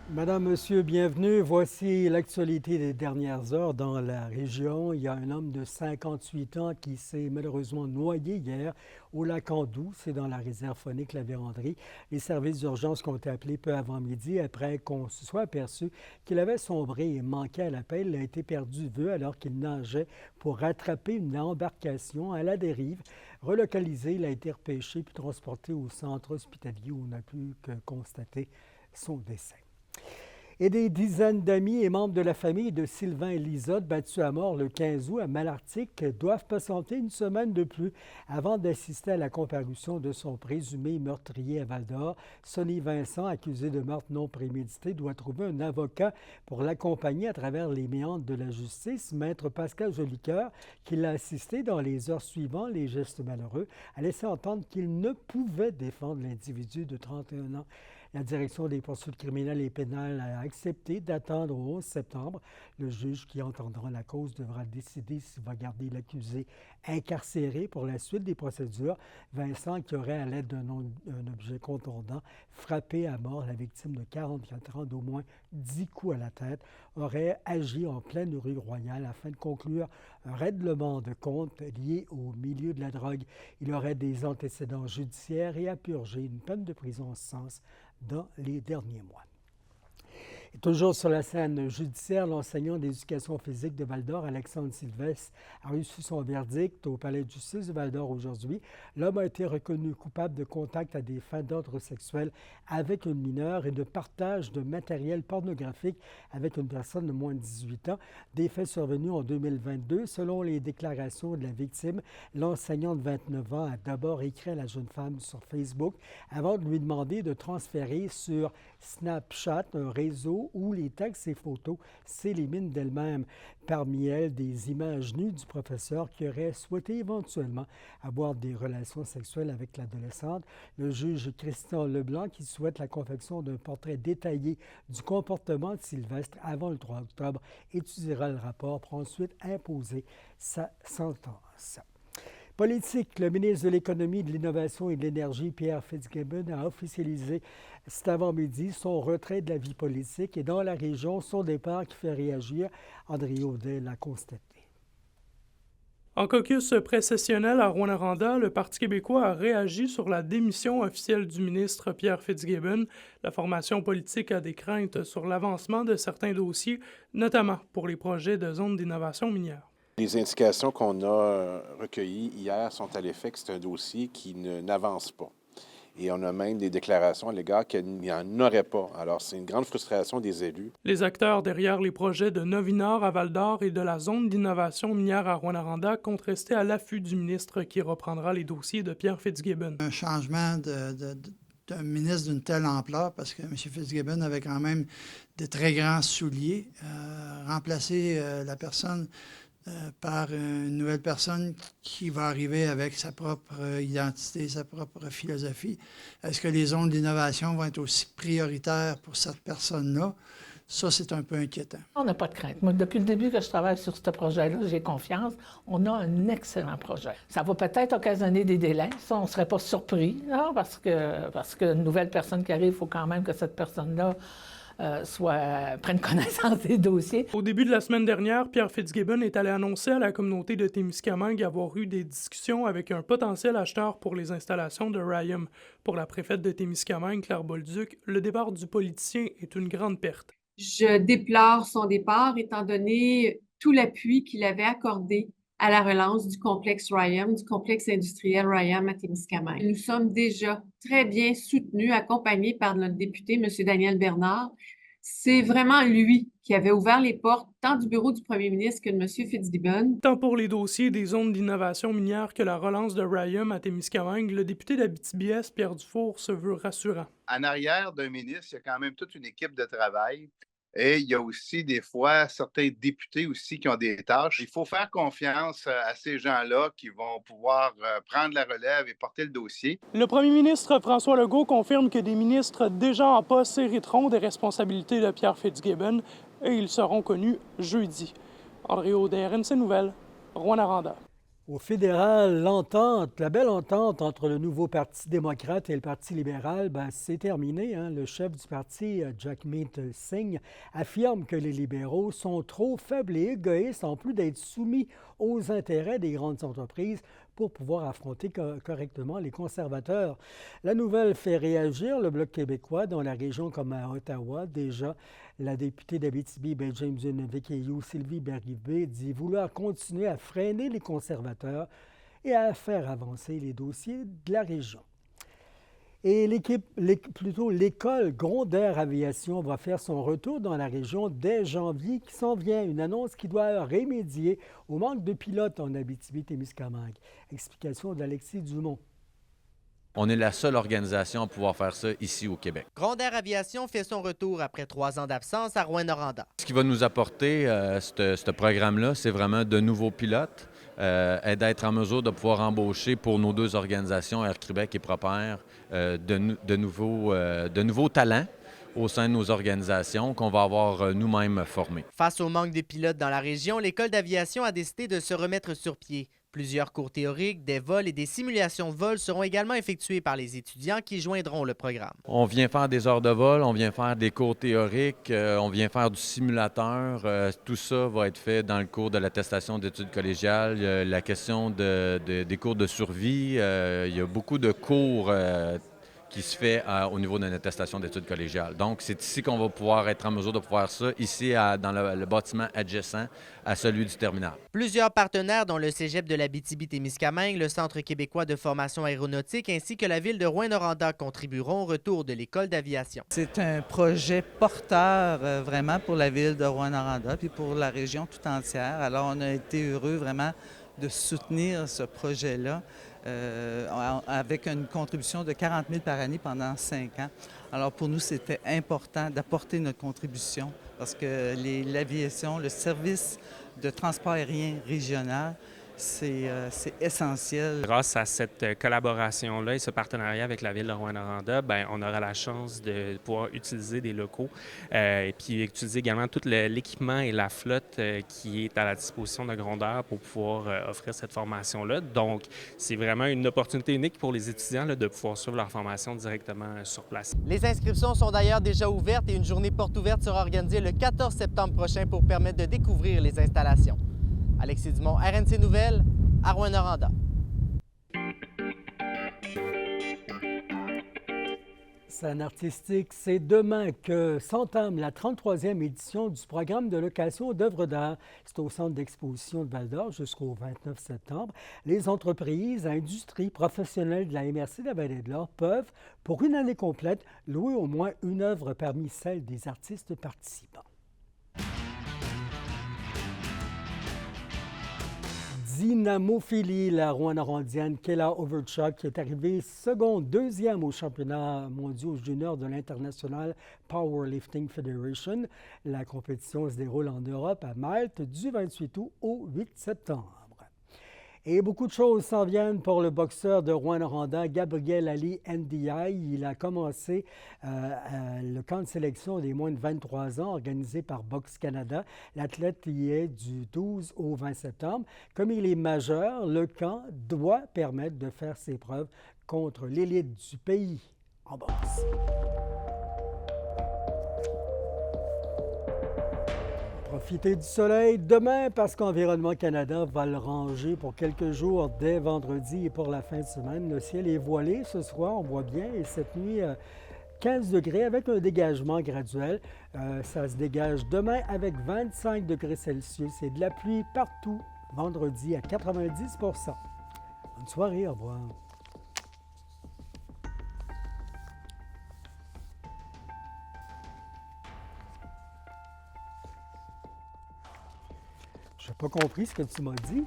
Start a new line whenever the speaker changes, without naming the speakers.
Madame, Monsieur, bienvenue. Voici l'actualité des dernières heures dans la région. Il y a un homme de 58 ans qui s'est malheureusement noyé hier au lac Andoux. C'est dans la réserve faunique La Vérandrie. Les services d'urgence qui ont été appelés peu avant midi après qu'on se soit aperçu qu'il avait sombré et manqué à l'appel. Il a été perdu de vue alors qu'il nageait pour rattraper une embarcation à la dérive. Relocalisé, il a été repêché puis transporté au centre hospitalier où on n'a pu que constater son décès. Et des dizaines d'amis et membres de la famille de Sylvain Lizotte, battus à mort le 15 août à Malartic, doivent patienter une semaine de plus avant d'assister à la comparution de son présumé meurtrier à Val-d'Or. Sonny Vincent, accusé de meurtre non prémédité, doit trouver un avocat pour l'accompagner à travers les méandres de la justice. Maître Pascal Jolicoeur, qui l'a assisté dans les heures suivant les gestes malheureux, a laissé entendre qu'il ne pouvait défendre l'individu de 31 ans. La direction des poursuites criminelles et pénales a accepté d'attendre au 11 septembre. Le juge qui entendra la cause devra décider s'il va garder l'accusé incarcéré pour la suite des procédures. Vincent, qui aurait, à l'aide d'un objet contondant, frappé à mort la victime de 44 ans d'au moins 10 coups à la tête, aurait agi en pleine rue Royale afin de conclure un règlement de compte lié au milieu de la drogue. Il aurait des antécédents judiciaires et a purgé une peine de prison sans sens dans les derniers mois. Et toujours sur la scène judiciaire, l'enseignant d'éducation physique de Val-d'Or, Alexandre Sylvestre, a reçu son verdict au palais de justice de Val-d'Or aujourd'hui. L'homme a été reconnu coupable de contact à des fins d'ordre sexuel avec une mineure et de partage de matériel pornographique avec une personne de moins de 18 ans. Des faits survenus en 2022. Selon les déclarations de la victime, l'enseignant de 29 ans a d'abord écrit à la jeune femme sur Facebook avant de lui demander de transférer sur Snapchat, un réseau où les textes et photos s'éliminent d'elles-mêmes. Parmi elles, des images nues du professeur qui aurait souhaité éventuellement avoir des relations sexuelles avec l'adolescente. Le juge Christian Leblanc, qui souhaite la confection d'un portrait détaillé du comportement de Sylvestre avant le 3 octobre, étudiera le rapport pour ensuite imposer sa sentence. Politique, le ministre de l'Économie, de l'Innovation et de l'Énergie, Pierre Fitzgibbon, a officialisé cet avant-midi son retrait de la vie politique et dans la région, son départ qui fait réagir. André Audet l'a constaté.
En caucus précessionnel à Rouyn-Noranda, le Parti québécois a réagi sur la démission officielle du ministre Pierre Fitzgibbon. La formation politique a des craintes sur l'avancement de certains dossiers, notamment pour les projets de zones d'innovation minière.
Les indications qu'on a recueillies hier sont à l'effet que c'est un dossier qui n'avance pas. Et on a même des déclarations à l'égard qu'il n'y en aurait pas. Alors, c'est une grande frustration des élus.
Les acteurs derrière les projets de Novinor à Val-d'Or et de la zone d'innovation minière à Rouyn-Noranda comptent rester à l'affût du ministre qui reprendra les dossiers de Pierre Fitzgibbon.
Un changement d'un ministre d'une telle ampleur, parce que M. Fitzgibbon avait quand même de très grands souliers. Remplacer la personne par une nouvelle personne qui va arriver avec sa propre identité, sa propre philosophie. Est-ce que les zones d'innovation vont être aussi prioritaires pour cette personne-là? Ça, c'est un peu inquiétant.
On n'a pas de crainte. Moi, depuis le début que je travaille sur ce projet-là, j'ai confiance. On a un excellent projet. Ça va peut-être occasionner des délais. Ça, on ne serait pas surpris, là, parce que une nouvelle personne qui arrive, il faut quand même que cette personne-là prenne connaissance des dossiers.
Au début de la semaine dernière, Pierre Fitzgibbon est allé annoncer à la communauté de Témiscamingue avoir eu des discussions avec un potentiel acheteur pour les installations de Rayum. Pour la préfète de Témiscamingue, Claire Bolduc, le départ du politicien est une grande perte.
Je déplore son départ étant donné tout l'appui qu'il avait accordé à la relance du complexe Rayum, du complexe industriel Rayum à Témiscamingue. Nous sommes déjà très bien soutenus, accompagnés par notre député, M. Daniel Bernard. C'est vraiment lui qui avait ouvert les portes tant du bureau du premier ministre que de M. Fitzgibbon.
Tant pour les dossiers des zones d'innovation minière que la relance de Rayum à Témiscamingue, le député d'Abitibi-Est, Pierre Dufour, se veut rassurant.
En arrière d'un ministre, il y a quand même toute une équipe de travail. Et il y a aussi des fois certains députés aussi qui ont des tâches. Il faut faire confiance à ces gens-là qui vont pouvoir prendre la relève et porter le dossier.
Le premier ministre François Legault confirme que des ministres déjà en poste hériteront des responsabilités de Pierre Fitzgibbon et ils seront connus jeudi. André Audet, RNC Nouvelles, Rouyn-Noranda.
Au fédéral, la belle entente entre le nouveau Parti démocrate et le Parti libéral, c'est terminé. Hein? Le chef du parti, Jagmeet Singh, affirme que les libéraux sont trop faibles et égoïstes, en plus d'être soumis aux intérêts des grandes entreprises pour pouvoir affronter correctement les conservateurs. La nouvelle fait réagir le Bloc québécois dans la région comme à Ottawa. Déjà, la députée d'Abitibi, James Vekeyu, Sylvie Berribé, dit vouloir continuer à freiner les conservateurs et à faire avancer les dossiers de la région. Et l'école Grondeur Aviation va faire son retour dans la région dès janvier qui s'en vient. Une annonce qui doit remédier au manque de pilotes en Abitibi-Témiscamingue. Explication d'Alexis Dumont.
On est la seule organisation à pouvoir faire ça ici au Québec.
Grondeur Aviation fait son retour après 3 ans d'absence à Rouyn-Noranda.
Ce qui va nous apporter, ce programme-là, c'est vraiment de nouveaux pilotes et d'être en mesure de pouvoir embaucher pour nos 2 organisations, Air Québec et Propère, de nouveaux talents au sein de nos organisations qu'on va avoir nous-mêmes formés.
Face au manque de pilotes dans la région, l'École d'aviation a décidé de se remettre sur pied. Plusieurs cours théoriques, des vols et des simulations de vol seront également effectués par les étudiants qui joindront le programme.
On vient faire des heures de vol, on vient faire des cours théoriques, on vient faire du simulateur. Tout ça va être fait dans le cours de l'attestation d'études collégiales. La question des cours de survie, il y a beaucoup de cours qui se fait au niveau d'une attestation d'études collégiales. Donc, c'est ici qu'on va pouvoir être en mesure de pouvoir ça, ici dans le bâtiment adjacent à celui du terminal.
Plusieurs partenaires, dont le Cégep de l'Abitibi-Témiscamingue, le Centre québécois de formation aéronautique ainsi que la ville de Rouyn-Noranda contribueront au retour de l'École d'aviation.
C'est un projet porteur vraiment pour la ville de Rouyn-Noranda puis pour la région tout entière. Alors, on a été heureux vraiment de soutenir ce projet-là avec une contribution de 40 000 par année pendant 5 ans. Alors pour nous, c'était important d'apporter notre contribution parce que l'aviation, le service de transport aérien régional, c'est essentiel.
Grâce à cette collaboration-là et ce partenariat avec la ville de Rouyn-Noranda, on aura la chance de pouvoir utiliser des locaux et puis utiliser également tout l'équipement et la flotte qui est à la disposition de Grondeur pour pouvoir offrir cette formation-là. Donc, c'est vraiment une opportunité unique pour les étudiants là, de pouvoir suivre leur formation directement sur place.
Les inscriptions sont d'ailleurs déjà ouvertes et une journée porte ouverte sera organisée le 14 septembre prochain pour permettre de découvrir les installations. Alexis Dumont, RNC Nouvelles, à Rouyn-Noranda.
Scène artistique, c'est demain que s'entame la 33e édition du programme de location d'œuvres d'art. C'est au centre d'exposition de Val-d'Or jusqu'au 29 septembre. Les entreprises, industries, professionnels de la MRC de la Vallée-de-l'Or peuvent, pour une année complète, louer au moins une œuvre parmi celles des artistes participants. Dynamophilie, la Rouyn-Norandienne Kayla Overchuk, qui est arrivée deuxième au championnat mondial junior de l'International Powerlifting Federation. La compétition se déroule en Europe, à Malte, du 28 août au 8 septembre. Et beaucoup de choses s'en viennent pour le boxeur de Rouyn-Noranda, Gabriel Ali Ndiaye. Il a commencé le camp de sélection des moins de 23 ans organisé par Boxe Canada. L'athlète y est du 12 au 20 septembre. Comme il est majeur, le camp doit permettre de faire ses preuves contre l'élite du pays en boxe. Profitez du soleil demain parce qu'Environnement Canada va le ranger pour quelques jours dès vendredi et pour la fin de semaine. Le ciel est voilé ce soir, on voit bien, et cette nuit, 15 degrés avec un dégagement graduel. Ça se dégage demain avec 25 degrés Celsius et de la pluie partout vendredi à 90 %. Bonne soirée, au revoir. Je n'ai pas compris ce que tu m'as dit.